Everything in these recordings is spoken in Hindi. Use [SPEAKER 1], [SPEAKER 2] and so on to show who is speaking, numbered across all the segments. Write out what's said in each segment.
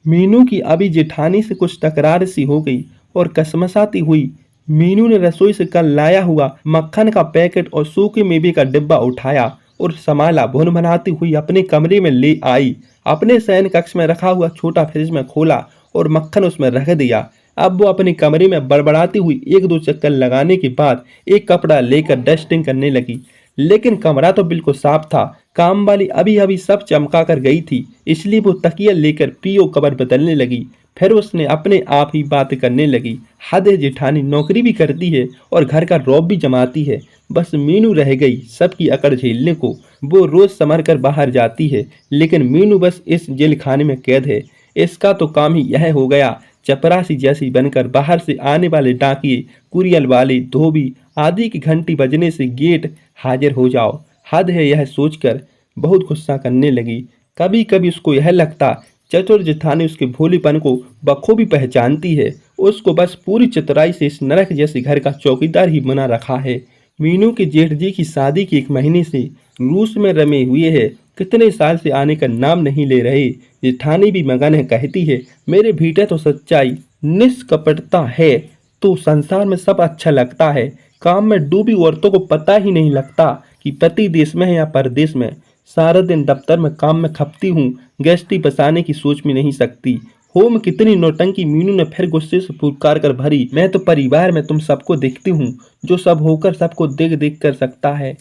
[SPEAKER 1] मीनू की अभी जेठानी से कुछ तकरार सी हो गई और कसमसाती हुई मीनू ने रसोई से कल लाया हुआ मक्खन का पैकेट और सूखे मेवे का डिब्बा उठाया और संभाला भुनभुनाती हुई अपने कमरे में ले आई। अपने शयन कक्ष में रखा हुआ छोटा फ्रिज में खोला और मक्खन उसमें रख दिया। अब वो अपने कमरे में बड़बड़ाती हुई एक दो चक्कर लगाने के बाद एक कपड़ा लेकर डस्टिंग करने लगी। लेकिन कमरा तो बिल्कुल साफ था। काम वाली अभी अभी सब चमका कर गई थी, इसलिए वो तकिया लेकर पीओ कवर बदलने लगी। फिर उसने अपने आप ही बात करने लगी। हद है, जेठानी नौकरी भी करती है और घर का रौब भी जमाती है। बस मीनू रह गई सबकी अकड़ झेलने को। वो रोज संभर कर बाहर जाती है, लेकिन मीनू बस इस जेल खाने में कैद है। इसका तो काम ही यह हो गया, चपरासी जैसी बनकर बाहर से आने वाले डाकिए, कुरियल वाले, धोबी आदि की घंटी बजने से गेट हाजिर हो जाओ। हद है, यह सोचकर बहुत गुस्सा करने लगी। कभी कभी उसको यह लगता चतुर जेठानी उसके भोलेपन को बखूबी पहचानती है। उसको बस पूरी चतुराई से इस नरक जैसे घर का चौकीदार ही बना रखा है। मीनू के जेठ जी की शादी के 1 महीने से रूस में रमे हुए है, कितने साल से आने का नाम नहीं ले रहे। जेठानी भी मगन है, कहती है मेरे भीतर तो सच्चाई निष्कपटता है तो संसार में सब अच्छा लगता है। काम में डूबी औरतों को पता ही नहीं लगता कि पति देश में है या परदेश में। सारा दिन दफ्तर में काम में खपती हूँ, गैस्ट्री बसाने की सोच में नहीं सकती। हो में कितनी नौटंकी, मीनू ने फिर गुस्से से फुटकार कर भरी। मैं तो परिवार में तुम सबको देखती हूँ, जो सब होकर सबको देख देख कर सकता है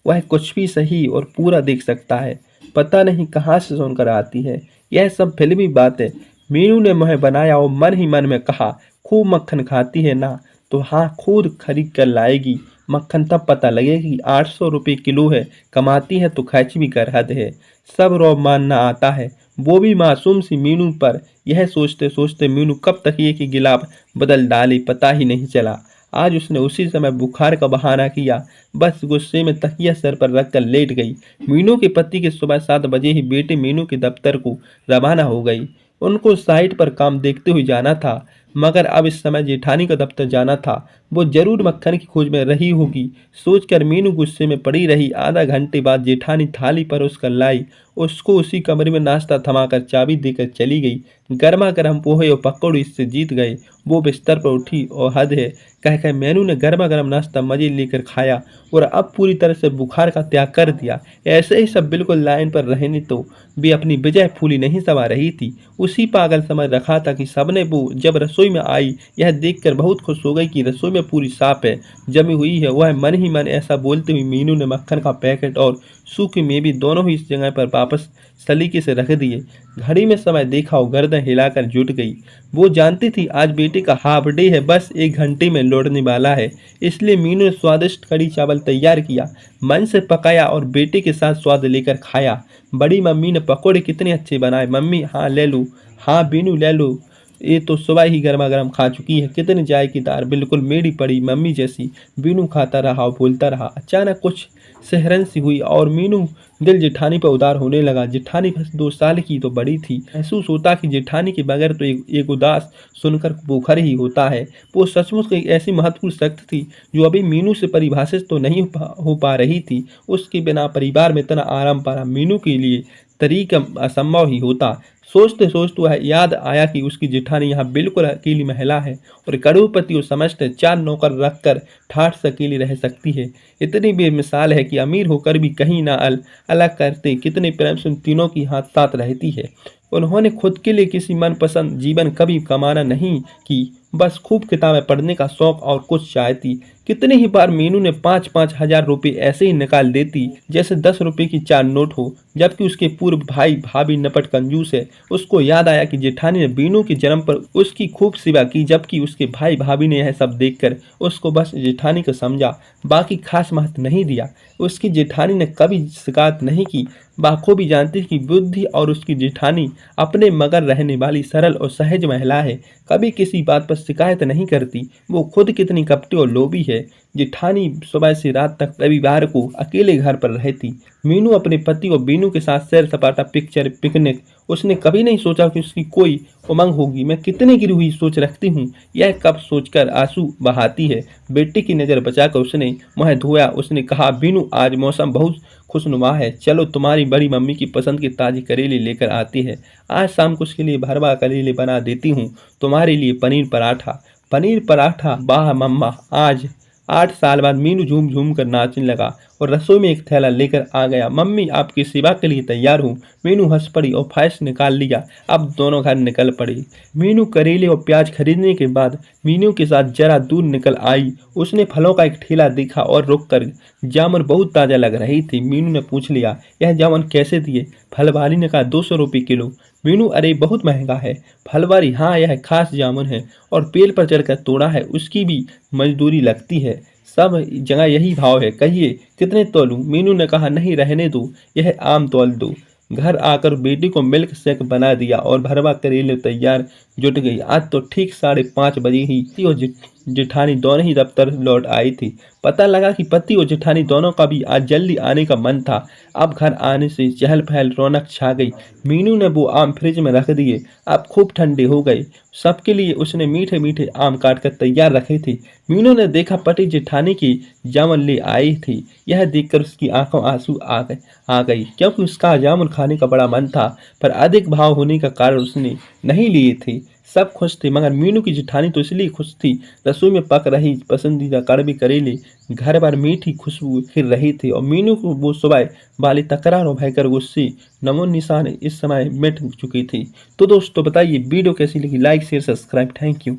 [SPEAKER 1] वह कुछ भी सही और पूरा देख सकता है। पता नहीं कहाँ से सुनकर आती है यह सब फिल्मी बात है। मीनू ने मुँह बनाया और मन ही मन में कहा, खूब मक्खन खाती है ना, तो हाँ खुद खरीद कर लाएगी मक्खन, तब पता लगेगा कि 800 रुपये किलो है। कमाती है तो खर्च भी कर हद है। सब रौब मानना आता है, वो भी मासूम सी मीनू पर। यह सोचते सोचते मीनू कब तक ये कि गिलाफ बदल डाली पता ही नहीं चला। आज उसने उसी समय बुखार का बहाना किया। बस गुस्से में तकिया सर पर रखकर लेट गई। मीनू के पति के सुबह 7 बजे ही बेटे मीनू के दफ्तर को रवाना हो गई। उनको साइट पर काम देखते हुए जाना था, मगर अब इस समय जेठानी का दफ्तर जाना था। वो जरूर मक्खन की खोज में रही होगी, सोचकर मीनू गुस्से में पड़ी रही। आधा घंटे बाद जेठानी थाली पर उसकर लाई। उसको उसी कमरे में नाश्ता थमाकर चाबी देकर चली गई। गर्मा गर्म पोहे और पकौड़े इससे जीत गए। वो बिस्तर पर उठी और हद है कह मीनू ने गर्मा गर्म नाश्ता मजे लेकर खाया और अब पूरी तरह से बुखार का त्याग कर दिया। ऐसे ही सब बिल्कुल लाइन पर रहने तो भी अपनी विजय फूली नहीं समा रही थी। उसी पागल समझ रखा था कि सबने वो जब रसोई में आई यह देखकर बहुत खुश हो गई कि रसोई में पूरी साफ है, जमी हुई है। वह मन ही मन ऐसा बोलते हुए मीनू ने मक्खन का पैकेट और सूखी मेवी दोनों ही इस जगह पर वापस सलीके से रख दिए। घड़ी में समय देखा और गर्दन हिलाकर जुट गई। वो जानती थी आज बेटे का हाफ डे है, बस 1 घंटे में लौटने वाला है। इसलिए मीनू ने स्वादिष्ट कड़ी चावल तैयार किया, मन से पकाया और बेटे के साथ स्वाद लेकर खाया। बड़ी मम्मी ने पकौड़े कितने अच्छे बनाए। मम्मी हाँ ले लूँ, हाँ बीनू ले लो, ये तो सुबह ही गर्मा गर्म खा चुकी है। कितने जायकेदार, बिल्कुल मेरी पड़ी मम्मी जैसी। बीनू खाता रहा और बोलता रहा। अचानक कुछ सिहरन सी हुई और मीनू दिल जेठानी पर उदार होने लगा। जेठानी बस 2 साल की तो बड़ी थी। महसूस होता कि जेठानी के बगैर तो एक उदास सुनकर बुखार ही होता है। वो सचमुच एक ऐसी महत्वपूर्ण शक्ति थी जो अभी मीनू से परिभाषित तो नहीं हो पा रही थी। उसके बिना परिवार में इतना आराम पाना मीनू के लिए तरीका असंभव ही होता। सोचते सोचते वह याद आया कि उसकी जेठानी यहाँ बिल्कुल अकेली महिला है और करोड़पति और समस्त 4 नौकर रखकर ठाठ से अकेली रह सकती है। इतनी बेमिसाल है कि अमीर होकर भी कहीं ना अलग करते। कितने प्रेम से उन तीनों की हाथ साथ रहती है। उन्होंने खुद के लिए किसी मनपसंद जीवन कभी कमाना नहीं की, बस खूब किताबें पढ़ने का शौक और कुछ चाहती। कितनी ही बार मीनू ने 5-5 हजार रुपये ऐसे ही निकाल देती जैसे 10 रुपये की 4 नोट हो, जबकि उसके पूर्व भाई भाभी नपट कंजूस है। उसको याद आया कि जेठानी ने बीनू के जन्म पर उसकी खूब सेवा की, जबकि उसके भाई भाभी ने यह सब देखकर उसको बस जेठानी को समझा, बाकी खास महत्व नहीं दिया। उसकी जेठानी ने कभी शिकायत नहीं की। बखूबी जानती कि बुद्धि और उसकी जेठानी अपने मगर रहने वाली सरल और सहज महिला है, कभी किसी बात पर शिकायत नहीं करती। वो खुद कितनी कपटी और लोभी है। जेठानी सुबह से रात तक रविवार को अकेले घर पर रहती। मीनू अपने पति और बीनू के साथ सैर सपाटा, पिक्चर, पिकनिक। उसने कभी नहीं सोचा कि उसकी कोई उमंग होगी। मैं कितनी गिरी हुई सोच रखती हूँ, यह कब सोचकर आंसू बहाती है। बेटे की नज़र बचाकर उसने मुँह धोया। उसने कहा, बीनू आज मौसम बहुत खुशनुमा है। चलो तुम्हारी बड़ी मम्मी की पसंद की ताज़ी करेले लेकर आती है। आज शाम को उसके लिए भरवा करेले बना देती हूँ। तुम्हारे लिए पनीर पराठा। पनीर पराठा, वाह मम्मा। आज 8 साल बाद मीनू झूम झूम कर नाचने लगा और रसोई में एक थैला लेकर आ गया। मम्मी आपकी सेवा के लिए तैयार हूँ। मीनू हंस पड़ी और फाइल्स निकाल लिया। अब दोनों घर निकल पड़े। मीनू करेले और प्याज खरीदने के बाद मीनू के साथ जरा दूर निकल आई। उसने फलों का एक ठेला देखा और रुक कर जामुन बहुत ताज़ा लग रही थी। मीनू ने पूछ लिया, यह जामुन कैसे दिए? फलवारी ने कहा 200 रुपये किलो। मीनू, अरे बहुत महंगा है। फलवारी, हाँ यह खास जामुन है और पेड़ पर चढ़कर तोड़ा है, उसकी भी मजदूरी लगती है। सब जगह यही भाव है, कहिए कितने तोलूं? मीनू ने कहा, नहीं रहने दो, यह आम तौल दो। घर आकर बेटी को मिल्क शेक बना दिया और भरवा करेले तैयार जुट गई। आज तो ठीक 5:30 बजे ही पति और जेठानी दोनों ही दफ्तर लौट आई थी। पता लगा कि पति और जेठानी दोनों का भी आज जल्दी आने का मन था। अब घर आने से चहल पहल रौनक छा गई। मीनू ने वो आम फ्रिज में रख दिए, अब खूब ठंडे हो गए। सबके लिए उसने मीठे मीठे आम काट कर तैयार रखे थे। मीनू ने देखा पति जेठानी की जामुन ले आई थी। यह देखकर उसकी आंखों आंसू आ गई, क्योंकि उसका जामुन खाने का बड़ा मन था, पर अधिक भाव होने का कारण उसने नहीं लिए थे। सब खुश थे, मगर मीनू की जेठानी तो इसलिए खुश थी, रसोई में पक रही पसंदीदा कड़वे करेले घर भर मीठी खुशबू खिल रही थी और मीनू को वो सुबह वाली तकरार और भयंकर गुस्से नमो निशान इस समय मिट चुकी थी। तो दोस्तों बताइए वीडियो कैसी लगी? Like share subscribe. Thank you.